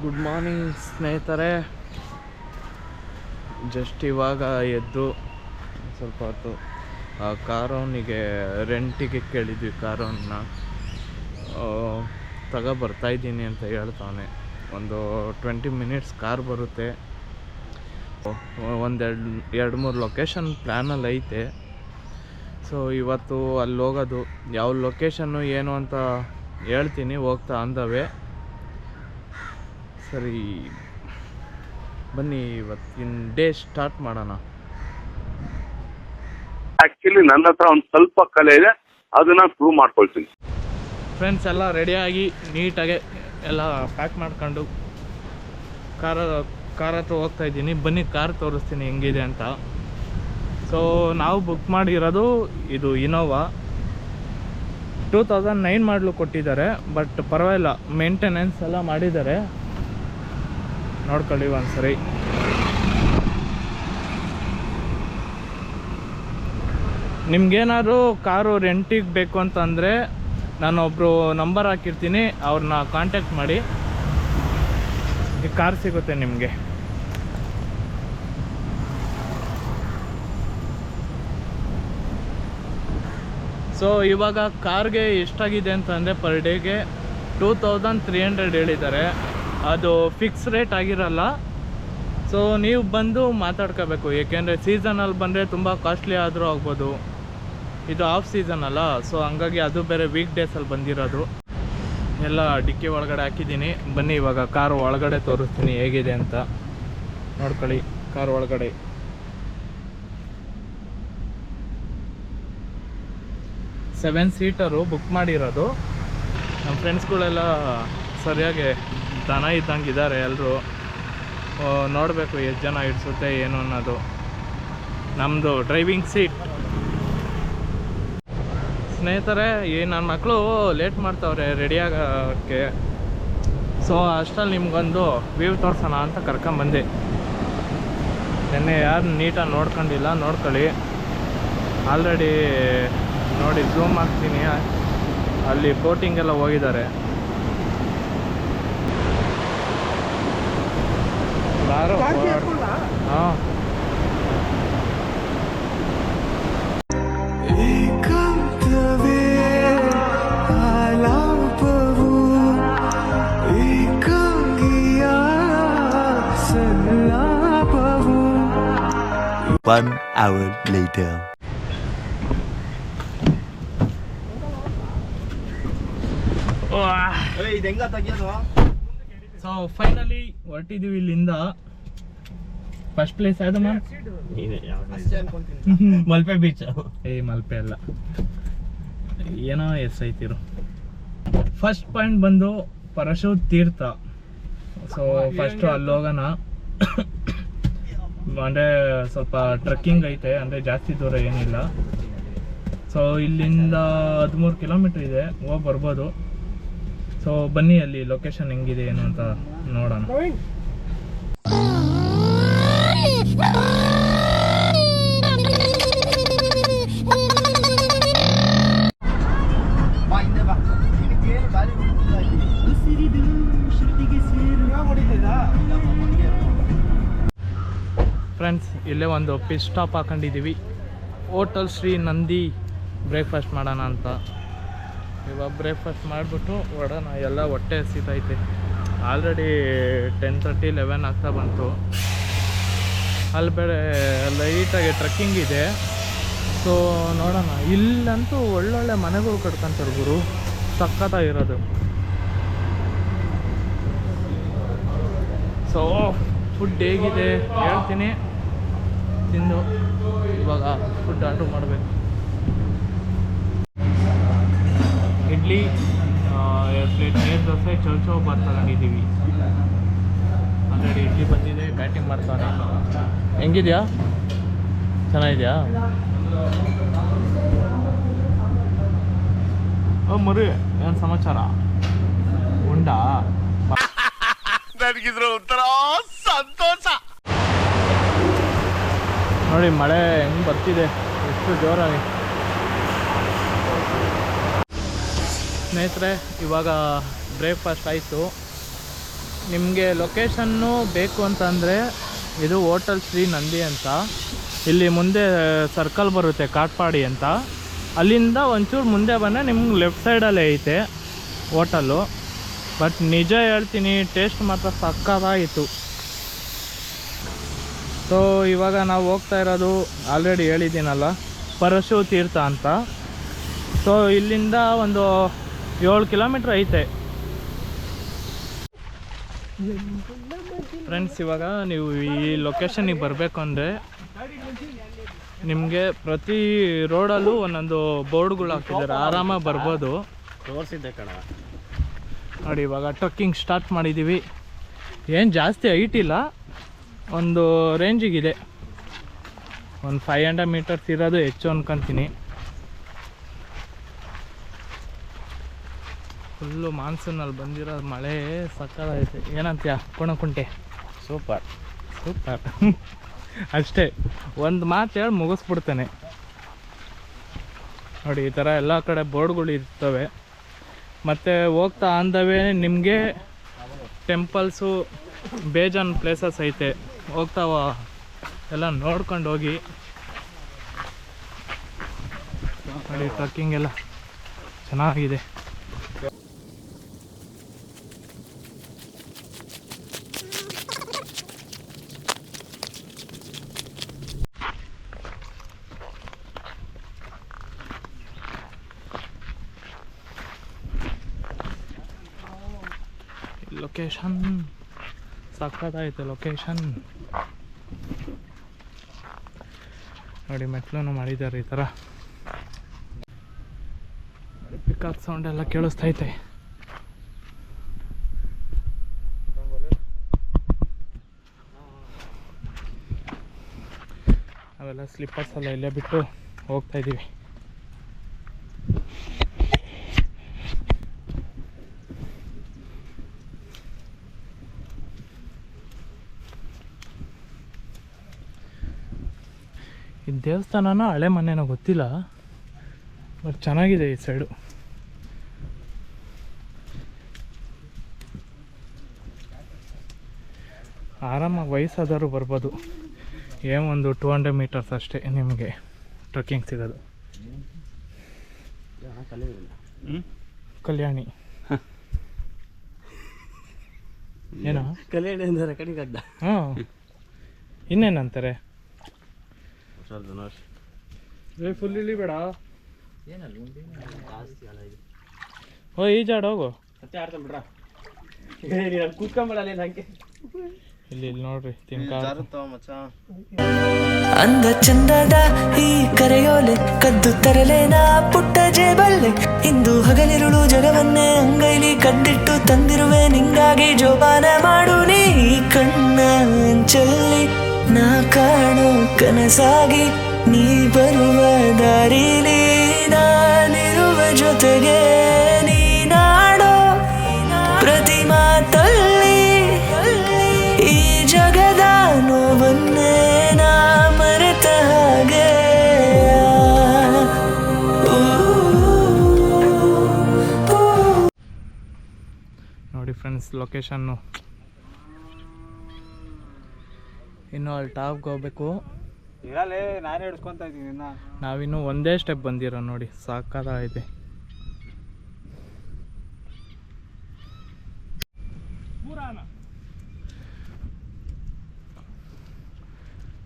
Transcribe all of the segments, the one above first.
Good morning ಸ್ನೇಹಿತರೆ. Just ಇವಾಗ ಎದ್ದು ಸ್ವಲ್ಪ ಹೊತ್ತು ಕಾರವನಿಗೆ ರೆಂಟಿಗೆ ಕೇಳಿದ್ವಿ. ಕಾರವನ್ನ ಬರ್ತಾಯಿದ್ದೀನಿ ಅಂತ ಹೇಳ್ತಾನೆ. ಒಂದು 20 ಮಿನಿಟ್ಸ್ ಕಾರ್ ಬರುತ್ತೆ. ಎರಡು ಮೂರು ಲೊಕೇಶನ್ ಪ್ಲ್ಯಾನಲ್ಲಿ ಐತೆ. ಸೊ ಇವತ್ತು ಅಲ್ಲಿ ಹೋಗೋದು. ಯಾವ ಲೊಕೇಶನ್ನು ಏನು ಅಂತ ಹೇಳ್ತೀನಿ ಹೋಗ್ತಾ ಅಂದವೆ. ಸರಿ ಬನ್ನಿ ಇವತ್ತಿನ ಡೇ ಸ್ಟಾರ್ಟ್ ಮಾಡೋಣ. ಆ್ಯಕ್ಚುಲಿ ನನ್ನ ಹತ್ರ ಒಂದು ಸ್ವಲ್ಪ ಕಲೆ ಇದೆ, ಅದನ್ನು ಪ್ರೂವ್ ಮಾಡ್ಕೊಳ್ತೀನಿ. ಫ್ರೆಂಡ್ಸ್ ಎಲ್ಲ ರೆಡಿಯಾಗಿ ನೀಟಾಗಿ ಎಲ್ಲ ಪ್ಯಾಕ್ ಮಾಡ್ಕೊಂಡು ಕಾರ್ ಹತ್ರ ಹೋಗ್ತಾ ಇದ್ದೀನಿ. ಬನ್ನಿ ಕಾರ್ ತೋರಿಸ್ತೀನಿ ಹೆಂಗಿದೆ ಅಂತ. ಸೊ ನಾವು ಬುಕ್ ಮಾಡಿರೋದು ಇದು ಇನೋವಾ 2009 ಮಾಡಲು ಕೊಟ್ಟಿದ್ದಾರೆ. ಬಟ್ ಪರವಾಗಿಲ್ಲ, ಮೇಂಟೆನೆನ್ಸ್ ಎಲ್ಲ ಮಾಡಿದ್ದಾರೆ. ನೋಡ್ಕೊಳ್ಳಿ ಒಂದ್ಸರಿ. ನಿಮ್ಗೇನಾದ್ರು ಕಾರು ರೆಂಟಿಗೆ ಬೇಕು ಅಂತಂದರೆ ನಾನೊಬ್ಬರು ನಂಬರ್ ಹಾಕಿರ್ತೀನಿ, ಅವ್ರನ್ನ ಕಾಂಟ್ಯಾಕ್ಟ್ ಮಾಡಿ. ಈ ಕಾರ್ ಸಿಗುತ್ತೆ ನಿಮಗೆ. ಸೊ ಇವಾಗ ಕಾರ್ಗೆ ಎಷ್ಟಾಗಿದೆ ಅಂತಂದರೆ ಪರ್ ಡೇಗೆ 2300 ಹೇಳಿದ್ದಾರೆ. ಅದು ಫಿಕ್ಸ್ ರೇಟ್ ಆಗಿರಲ್ಲ. ಸೊ ನೀವು ಬಂದು ಮಾತಾಡ್ಕೋಬೇಕು. ಏಕೆಂದರೆ ಸೀಸನಲ್ಲಿ ಬಂದರೆ ತುಂಬ ಕಾಸ್ಟ್ಲಿ ಆದರೂ ಆಗ್ಬೋದು. ಇದು ಆಫ್ ಸೀಸನ್ ಅಲ್ಲ, ಸೊ ಹಂಗಾಗಿ ಅದು ಬೇರೆ ವೀಕ್ ಡೇಸಲ್ಲಿ ಬಂದಿರೋದು. ಎಲ್ಲ ಡಿಕ್ಕಿ ಒಳಗಡೆ ಹಾಕಿದ್ದೀನಿ. ಬನ್ನಿ ಇವಾಗ ಕಾರು ಒಳಗಡೆ ತೋರಿಸ್ತೀನಿ ಹೇಗಿದೆ ಅಂತ. ನೋಡ್ಕೊಳ್ಳಿ ಕಾರು ಒಳಗಡೆ. ಸೆವೆನ್ ಸೀಟರು ಬುಕ್ ಮಾಡಿರೋದು. ನಮ್ಮ ಫ್ರೆಂಡ್ಸ್ಗಳೆಲ್ಲ ಸರಿಯಾಗಿ ದನ ಇದ್ದಂಗೆ ಇದ್ದಾರೆ ಎಲ್ಲರೂ. ನೋಡಬೇಕು ಎಷ್ಟು ಜನ ಇಡಿಸುತ್ತೆ ಏನು ಅನ್ನೋದು. ನಮ್ಮದು ಡ್ರೈವಿಂಗ್ ಸೀಟ್. ಸ್ನೇಹಿತರೆ, ಈ ನನ್ನ ಮಕ್ಕಳು ಲೇಟ್ ಮಾಡ್ತಾವ್ರೆ ರೆಡಿ ಆಗೋಕ್ಕೆ. ಸೊ ಅಷ್ಟರಲ್ಲಿ ನಿಮ್ಗೊಂದು ವ್ಯೂ ತೋರಿಸೋಣ ಅಂತ ಕರ್ಕೊಂಬಂದೆ. ನೆನ್ನೆ ಯಾರು ನೀಟಾಗಿ ನೋಡ್ಕೊಂಡಿಲ್ಲ, ನೋಡ್ಕೊಳ್ಳಿ. ಆಲ್ರೆಡಿ ನೋಡಿ ಝೂಮ್ ಹಾಕ್ತೀನಿ. ಅಲ್ಲಿ ಬೋಟಿಂಗೆಲ್ಲ ಹೋಗಿದ್ದಾರೆ. ಹಾಂ, One hour later. So finally ಹೊರಟಿದ್ದೀವಿ ಇಲ್ಲಿಂದ. ಫಸ್ಟ್ ಪ್ಲೇಸ್ ಯಾವ್ದಮ್ಮ? ಮಲ್ಪೆ ಬೀಚ್. ಮಲ್ಪೆ ಅಲ್ಲ, ಏನೋ ಐತಿರು. ಫಸ್ಟ್ ಪಾಯಿಂಟ್ ಬಂದು ಪರಶುರಾಮ್ ತೀರ್ಥ. ಸೊ ಫಸ್ಟು ಅಲ್ಲಿ ಹೋಗೋಣ. ಅಂದರೆ ಸ್ವಲ್ಪ ಟ್ರೆಕ್ಕಿಂಗ್ ಐತೆ, ಅಂದರೆ ಜಾಸ್ತಿ ದೂರ ಏನಿಲ್ಲ. ಸೊ ಇಲ್ಲಿಂದ 13 ಕಿಲೋಮೀಟ್ರ್ ಇದೆ, ಹೋಗಿ ಬರ್ಬೋದು. ಸೊ ಬನ್ನಿ ಅಲ್ಲಿ ಲೊಕೇಶನ್ ಹೆಂಗಿದೆ ಏನು ಅಂತ ನೋಡೋಣ. ಫ್ರೆಂಡ್ಸ್, ಇಲ್ಲೇ ಒಂದು ಪಿಟ್ ಸ್ಟಾಪ್ ಹಾಕೊಂಡಿದ್ದೀವಿ. ಹೋಟೆಲ್ ಶ್ರೀ ನಂದಿ. ಬ್ರೇಕ್ಫಾಸ್ಟ್ ಮಾಡೋಣ ಅಂತ. ಇವಾಗ ಬ್ರೇಕ್ಫಾಸ್ಟ್ ಮಾಡಿಬಿಟ್ಟು ಹೊಡೋಣ. ಎಲ್ಲ ಹೊಟ್ಟೆ ಹಸಿತೈತೆ. ಆಲ್ರೆಡಿ 10:30, 11 ಆಗ್ತಾ ಬಂತು. ಅಲ್ಲಿ ಬೇರೆ ಲೈಟಾಗಿ ಟ್ರೆಕ್ಕಿಂಗ್ ಇದೆ. ಸೊ ನೋಡೋಣ. ಇಲ್ಲಂತೂ ಒಳ್ಳೊಳ್ಳೆ ಮನೆಗಳು ಕಟ್ಕೊಂತಾರೆ ಗುರು, ಸಖತ್ತಾಗಿರೋದು. ಸೊ ಫುಡ್ ಹೇಗಿದೆ ಹೇಳ್ತೀನಿ, ತಿಂದು ಇವಾಗ ಫುಡ್ ಆರ್ಡ್ರ್ ಮಾಡಬೇಕು. ಇಡ್ಲಿ, 2 ಪ್ಲೇಟ್ ನೀರು ದೋಸೆ, ಚೌಚೌ ಬಾತ್ ತಗೊಂಡಿದ್ದೀವಿ. ಆಲ್ರೆಡಿ ಇಡ್ಲಿ ಬಂದಿದೆ, ಬ್ಯಾಟಿಂಗ್ ಮಾಡ್ತಾನೆ. ಹೆಂಗಿದೆಯಾ? ಚೆನ್ನಾಗಿದೆಯಾ? ಓ ಮರು, ಏನು ಸಮಾಚಾರ? ಉಂಡಾ? ನನಗಿದ್ರ ಒಂಥರ ಸಂತೋಷ. ನೋಡಿ ಮಳೆ ಹೆಂಗೆ ಬರ್ತಿದೆ, ಎಷ್ಟು ಜೋರಾಗಿ. ಸ್ನೇಹಿತರೆ, ಇವಾಗ ಬ್ರೇಕ್ಫಾಸ್ಟ್ ಆಯಿತು. ನಿಮಗೆ ಲೊಕೇಶನ್ನು ಬೇಕು ಅಂತಂದರೆ ಇದು ಹೋಟೆಲ್ ಶ್ರೀ ನಂದಿ ಅಂತ, ಇಲ್ಲಿ ಮುಂದೆ ಸರ್ಕಲ್ ಬರುತ್ತೆ ಕಾಟ್ಪಾಡಿ ಅಂತ, ಅಲ್ಲಿಂದ ಒಂಚೂರು ಮುಂದೆ ಬಂದರೆ ನಿಮ್ಗೆ ಲೆಫ್ಟ್ ಸೈಡಲ್ಲೇ ಐತೆ ಹೋಟೆಲ್ಲು. ಬಟ್ ನಿಜ ಹೇಳ್ತೀನಿ, ಟೇಸ್ಟ್ ಮಾತ್ರ ಸಕ್ಕತ್ತಾಗಿತ್ತು. ಸೊ ಇವಾಗ ನಾವು ಹೋಗ್ತಾ ಇರೋದು ಆಲ್ರೆಡಿ ಹೇಳಿದ್ದೀನಲ್ಲ, ಪರಶು ತೀರ್ಥ ಅಂತ. ಸೊ ಇಲ್ಲಿಂದ ಒಂದು 7 ಕಿಲೋಮೀಟ್ರ್ ಐತೆ ಫ್ರೆಂಡ್ಸ್. ಇವಾಗ ನೀವು ಈ ಲೊಕೇಶನಿಗೆ ಬರಬೇಕು ಅಂದರೆ ನಿಮಗೆ ಪ್ರತಿ ರೋಡಲ್ಲೂ ಒಂದೊಂದು ಬೋರ್ಡ್ಗಳು ಹಾಕಿದ್ದಾರೆ, ಆರಾಮಾಗಿ ಬರ್ಬೋದು. ತೋರಿಸಿದ್ದೆ ಕಣ ನೋಡಿ. ಇವಾಗ ಟ್ರಕ್ಕಿಂಗ್ ಸ್ಟಾರ್ಟ್ ಮಾಡಿದ್ದೀವಿ. ಏನು ಜಾಸ್ತಿ ಹೈಟ್ ಇಲ್ಲ, ಒಂದು ರೇಂಜಿಗಿದೆ. ಒಂದು 500 ಮೀಟರ್ಸ್ ಇರೋದು ಹೆಚ್ಚು ಅನ್ಕೊತೀನಿ. ಫುಲ್ಲು ಮಾನ್ಸೂನಲ್ಲಿ ಬಂದಿರೋ ಮಳೆ ಸಕ್ಕತ್ತಾಗೈತೆ. ಏನಂತೀಯ ಕೋಣಕುಂಟೆ? ಸೂಪರ್ ಸೂಪರ್ ಅಷ್ಟೇ, ಒಂದು ಮಾತು ಹೇಳಿ ಮುಗಿಸ್ಬಿಡ್ತೇನೆ. ನೋಡಿ ಈ ಥರ ಎಲ್ಲ ಕಡೆ ಬೋರ್ಡ್ಗಳು ಇರ್ತವೆ. ಮತ್ತು ಹೋಗ್ತಾ ಆನ್ ದ ವೇ ನಿಮಗೆ ಟೆಂಪಲ್ಸು ಬೇಜಾನ್ ಪ್ಲೇಸಸ್ ಐತೆ, ಹೋಗ್ತಾವ ಎಲ್ಲ ನೋಡ್ಕೊಂಡು ಹೋಗಿ. ನೋಡಿ ಟ್ರಕ್ಕಿಂಗ್ ಎಲ್ಲ ಚೆನ್ನಾಗಿದೆ. ಲೊಕೇಶನ್ ಸಕ್ಕತ್ತಾಯ್ತು ಲೊಕೇಶನ್. ನೋಡಿ ಮೆಟ್ಲನ್ನು ಮಾಡಿದ್ದಾರೆ ಈ ಥರ. ಪಿಕಾಕ್ ಸೌಂಡ್ ಎಲ್ಲ ಕೇಳಿಸ್ತೈತೆ. ಅವೆಲ್ಲ ಸ್ಲಿಪ್ಪರ್ಸ್ ಎಲ್ಲ ಇಲ್ಲೇ ಬಿಟ್ಟು ಹೋಗ್ತಾ ಇದ್ದೀವಿ. ಈ ದೇವಸ್ಥಾನನ ಹಳೆ ಮನೆನೋ ಗೊತ್ತಿಲ್ಲ, ಬಟ್ ಚೆನ್ನಾಗಿದೆ ಈ ಸೈಡು. ಆರಾಮಾಗಿ ವಯಸ್ಸಾದವರು ಬರ್ಬೋದು. ಏನು ಒಂದು 200 ಮೀಟರ್ಸ್ ಅಷ್ಟೇ ನಿಮಗೆ ಟ್ರಕ್ಕಿಂಗ್ ಸಿಗೋದು. ಕಲ್ಯಾಣಿ ಏನೋ ಕಲ್ಯಾಣಿ ಅಂದರೆ ಕಡಿಗಡ್ಡ. ಹಾಂ, ಇನ್ನೇನಂತಾರೆ? ಫುಲ್ ಇಳಿ ಬೇಡ. ಓ ಈಜಾಡ್ ಹೋಗು. ಇಲ್ಲಿ ನೋಡ್ರಿ ತಿನ್ಕ ಅಂದ ಚಂದದ ಈ ಕರೆಯೋಲೆ ಕದ್ದು ತರಲೇನ ಪುಟ್ಟ ಜೇಬಲ್ಲೆ. ಇಂದು ಹಗಲಿರುಳು ಜಗವನ್ನೇ ಅಂಗೈಲಿ ಕದ್ದಿಟ್ಟು ತಂದಿರುವೆ ನಿಂಗಾಗಿ ಜೋಪಾನ ಮಾಡು ನೀ. ಕಣ್ಣಂಚಲ್ಲಿ ನಾ ಕಾಣೋ ಕನಸಾಗಿ ನೀ ಬರುವ ದಾರಿಲಿ ನಾನಿರುವ ಜೊತೆಗೆ ನೀನಾಡೋ ಪ್ರತಿ ಮಾತಲ್ಲಿ ಈ ಜಗದ ನೋವನ್ನೇ ನಾ ಮರೆತ ಹಾಗೆ. ನೋಡಿ ಫ್ರೆಂಡ್ಸ್ ಲೊಕೇಶನ್ನು. ಇನ್ನು ಅಲ್ಲಿ ಟಾಪ್ಗೆ ಹೋಗ್ಬೇಕು. ನಾನೇ ಹಿಡ್ಸ್ಕೊಂತ ಇದ್ದೀನಿ. ನಾವಿನ್ನು ಒಂದೇ ಸ್ಟೆಪ್ ಬಂದಿರೋ ನೋಡಿ, ಸಾಕಾಗೈತೆ.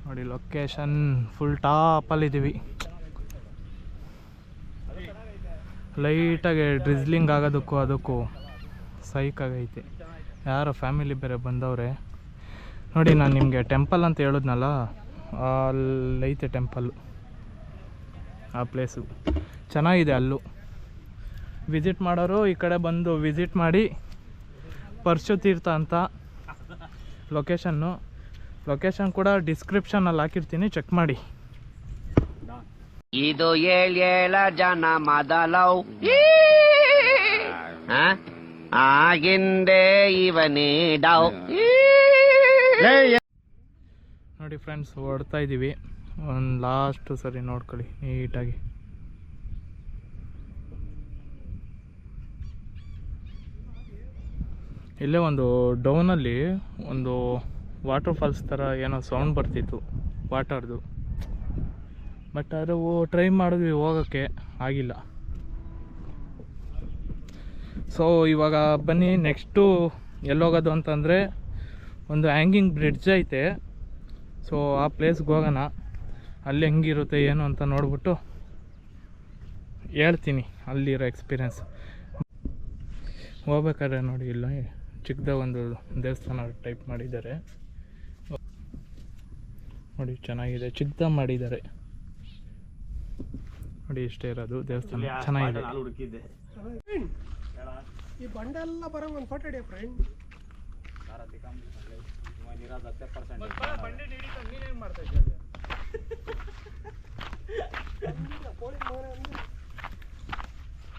ನೋಡಿ ಲೊಕೇಶನ್ ಫುಲ್ ಟಾಪಲ್ಲಿದ್ದೀವಿ. ಲೈಟಾಗಿ ಡ್ರಿಸ್ಲಿಂಗ್ ಆಗೋದಕ್ಕೂ ಅದಕ್ಕೂ ಸೈಕಾಗೈತೆ. ಯಾರೋ ಫ್ಯಾಮಿಲಿ ಬೇರೆ ಬಂದವ್ರೆ. ನೋಡಿ ನಾನು ನಿಮಗೆ ಟೆಂಪಲ್ ಅಂತ ಹೇಳಿದ್ನಲ್ಲ, ಅಲ್ಲೈತೆ ಟೆಂಪಲ್ಲು. ಆ ಪ್ಲೇಸು ಚೆನ್ನಾಗಿದೆ. ಅಲ್ಲೂ ವಿಸಿಟ್ ಮಾಡೋರು ಈ ಕಡೆ ಬಂದು ವಿಸಿಟ್ ಮಾಡಿ. ಪರಶು ತೀರ್ಥ ಅಂತ ಲೊಕೇಶನ್ ಕೂಡ ಡಿಸ್ಕ್ರಿಪ್ಷನಲ್ಲಿ ಹಾಕಿರ್ತೀನಿ, ಚೆಕ್ ಮಾಡಿ. ಇದು 7 ಜನ ಮೊದಲವು ಆಗಿಂದೆ ಇವನೇ ಡೌ. ನೋಡಿ ಫ್ರೆಂಡ್ಸ್ ಹೊಡ್ತಾ ಇದ್ದೀವಿ. ಒಂದು ಲಾಸ್ಟ್ ಸರಿ ನೋಡ್ಕೊಳ್ಳಿ ನೀಟಾಗಿ. ಇಲ್ಲೇ ಒಂದು ಡೌನಲ್ಲಿ ಒಂದು ವಾಟರ್ ಫಾಲ್ಸ್ ಥರ ಏನೋ ಸೌಂಡ್ ಬರ್ತಿತ್ತು ವಾಟರ್ದು. ಬಟ್ ಅದು ಟ್ರೈ ಮಾಡಿದ್ವಿ ಹೋಗೋಕ್ಕೆ, ಆಗಿಲ್ಲ. ಸೊ ಇವಾಗ ಬನ್ನಿ ನೆಕ್ಸ್ಟು ಎಲ್ಲೋಗೋದು ಅಂತಂದರೆ ಒಂದು ಹ್ಯಾಂಗಿಂಗ್ ಬ್ರಿಡ್ಜ್ ಐತೆ. ಸೊ ಆ ಪ್ಲೇಸ್ಗೆ ಹೋಗೋಣ. ಅಲ್ಲಿ ಹೆಂಗಿರುತ್ತೆ ಏನು ಅಂತ ನೋಡ್ಬಿಟ್ಟು ಹೇಳ್ತೀನಿ ಅಲ್ಲಿರೋ ಎಕ್ಸ್ಪೀರಿಯೆನ್ಸ್. ಹೋಗ್ಬೇಕಾದ್ರೆ ನೋಡಿ ಇಲ್ಲ ಚಿಕ್ಕದ ಒಂದು ದೇವಸ್ಥಾನ ಟೈಪ್ ಮಾಡಿದ್ದಾರೆ ನೋಡಿ, ಚೆನ್ನಾಗಿದೆ, ಚಿಕ್ಕದ ಮಾಡಿದ್ದಾರೆ ನೋಡಿ. ಇಷ್ಟೇ ಇರೋದು ದೇವಸ್ಥಾನ, ಚೆನ್ನಾಗಿದೆ. ಹುಡುಕಿದ್ದೆ ಈ ಬಂಡೆಲ್ಲ ಬರೋ ಒಂದು ಫೋಟೋ ಹಿಡಿಯ ಫ್ರೆಂಡ್.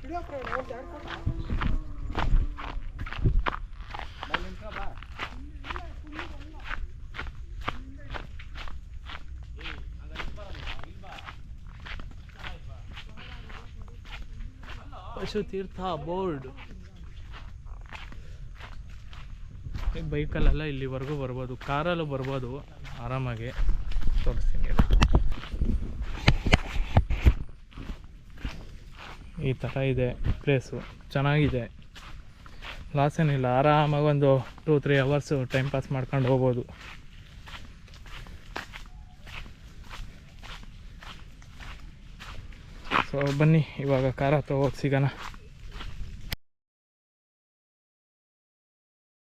ಹಿಡಿಯೋ ಫ್ರೆಂಡ್ ಒಂದು ಜಾಗ ಪಶು ತೀರ್ಥ ಬೋರ್ಡ್. ಬೈಕಲ್ಲೆಲ್ಲ ಇಲ್ಲಿವರೆಗೂ ಬರ್ಬೋದು, ಕಾರಲ್ಲೂ ಬರ್ಬೋದು ಆರಾಮಾಗಿ. ತೋರಿಸ್ತೀನಿ ಈ ಥರ ಇದೆ ಪ್ಲೇಸು, ಚೆನ್ನಾಗಿದೆ, ಲಾಸ್ ಏನಿಲ್ಲ. ಆರಾಮಾಗಿ ಒಂದು 2-3 ಅವರ್ಸು ಟೈಮ್ ಪಾಸ್ ಮಾಡ್ಕೊಂಡು ಹೋಗ್ಬೋದು. ಸೊ ಬನ್ನಿ ಇವಾಗ ಕಾರ ಹತ್ರ ಹೋಗಿ ಸಿಗೋಣ.